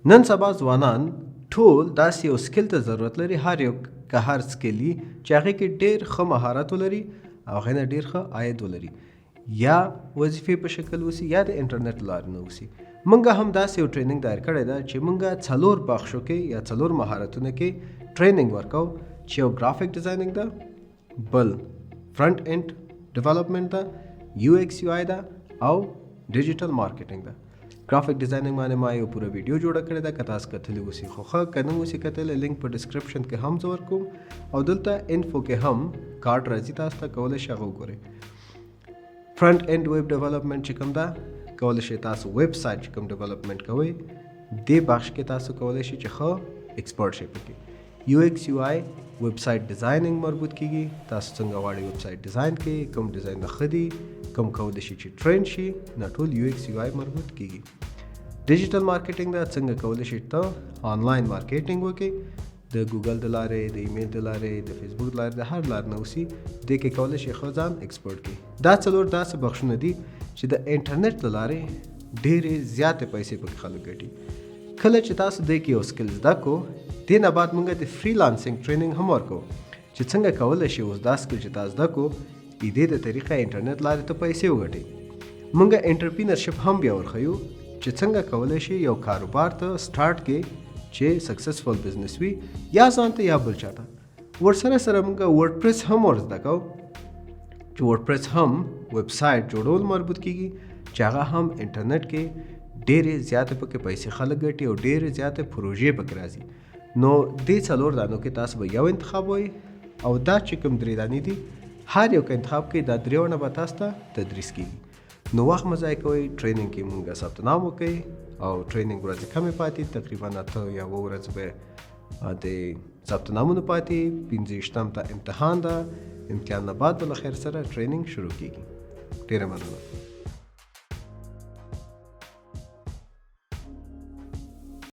نن سبا ځوانان ټول داسې یو سکل ته ضرورت لري، هر یو که هر سکل چې هغې کې ډېر ښه مهارت ولري او هغې نه ډېر ښه عاید ولري، یا وظیفې په شکل وسي یا د انټرنیټ لارې نه وسي. موږ هم داسې یو ټریننګ دایر کړی ده چې موږ 4 بخشو کې یا 4 مهارتونو کې ټریننګ ورکو، چې یو ګرافیک ډیزاینینګ ده، بل فرنٹ اینڈ ډیولپمنٹ ده، یو ایکس یو آی ده او ډیجیټل مارکیټینګ ده. ګرافیک ډیزاینینګ باندې ما یو پوره ویډیو جوړه کړې ده، که تاسو کتلی وسی خو ښه، که نه وسی کتلی لینک په ډسکرپشن کې هم زه ورکوم او دلته انفو کې هم کارډ راځي، تاسو ته کولی شئ هغه وګورئ. فرنٹ اینڈ ویب ډیولپمنٹ چې کوم ده، کولی شئ تاسو ویب سایټ چې کوم ډیولپمنٹ کوئ دې بخش کې تاسو کولی شئ چې ښه ایکسپرټ شئ پکې. یو ایکس یو آی ویب سایټ ډیزاینینګ مربوط کیږي، تاسو څنګه غواړئ ویب سایټ ډیزاین کړئ، کوم ډیزاین ښه دي، کوم کولی شي چې ټرین شي، نه ټول یو ایکس یو آی مربوط کیږي. ډیجیټل مارکیټینګ دا څنګه کولی شئ ته آنلاین مارکیټینګ وکړئ، د ګوګل د لارې، د ایمیل د لارې، د فیسبوک د لارې، د هر لار نه وسي، دې کې کولی شئ ښه ځان ایکسپرټ کړئ. دا 4 داسې بخشونه دي چې د انټرنیټ له لارې ډېرې زیاتې پیسې پکې خلک ګټي. کله چې تاسو دې کې یو سکل زده کو، دې نه بعد موږ د فریلانسینګ ټریننګ هم ورکو چې څنګه کولی شئ اوس دا سکل چې تاسو زده کو دې د طریقه انټرنیټ لارې ته پیسې وګټئ. موږ انټرپرینرشپ هم بیا ورښیو چې څنګه کولی شئ یو کاروبار ته سټارټ کړئ چې سکسسفل بزنس وي، یا ځان ته یا بل چاته. ورسره سره موږ ورډپریس هم ور زده کوو چې ورډپریس هم ویب سایټ جوړول مربوط کیږي، چې هغه هم انټرنیټ کې ډېرې زیاتې پکې پیسې خلک ګټي او ډېرې زیاتې پروژې پکې راځي. نو دې 4 دانو کې تاسو به یو انتخاب وئ او دا چې کوم 3 دانې دي هر یو که انتخاب کوئ، دا 3 نه به تاسو ته تدریس کیږي. نو وخت مه ضایع کوئ، ټریننګ کې مونږ ثبت نام وکړئ او ټریننګ ورځې کمې پاتې، تقریبا 8 یا 9 ورځې به د ثبت نامونو پاتې، 15 ته امتحان ده، امتحان نه بعد به له خیر سره ټریننګ شروع کیږي. ډېره مننه.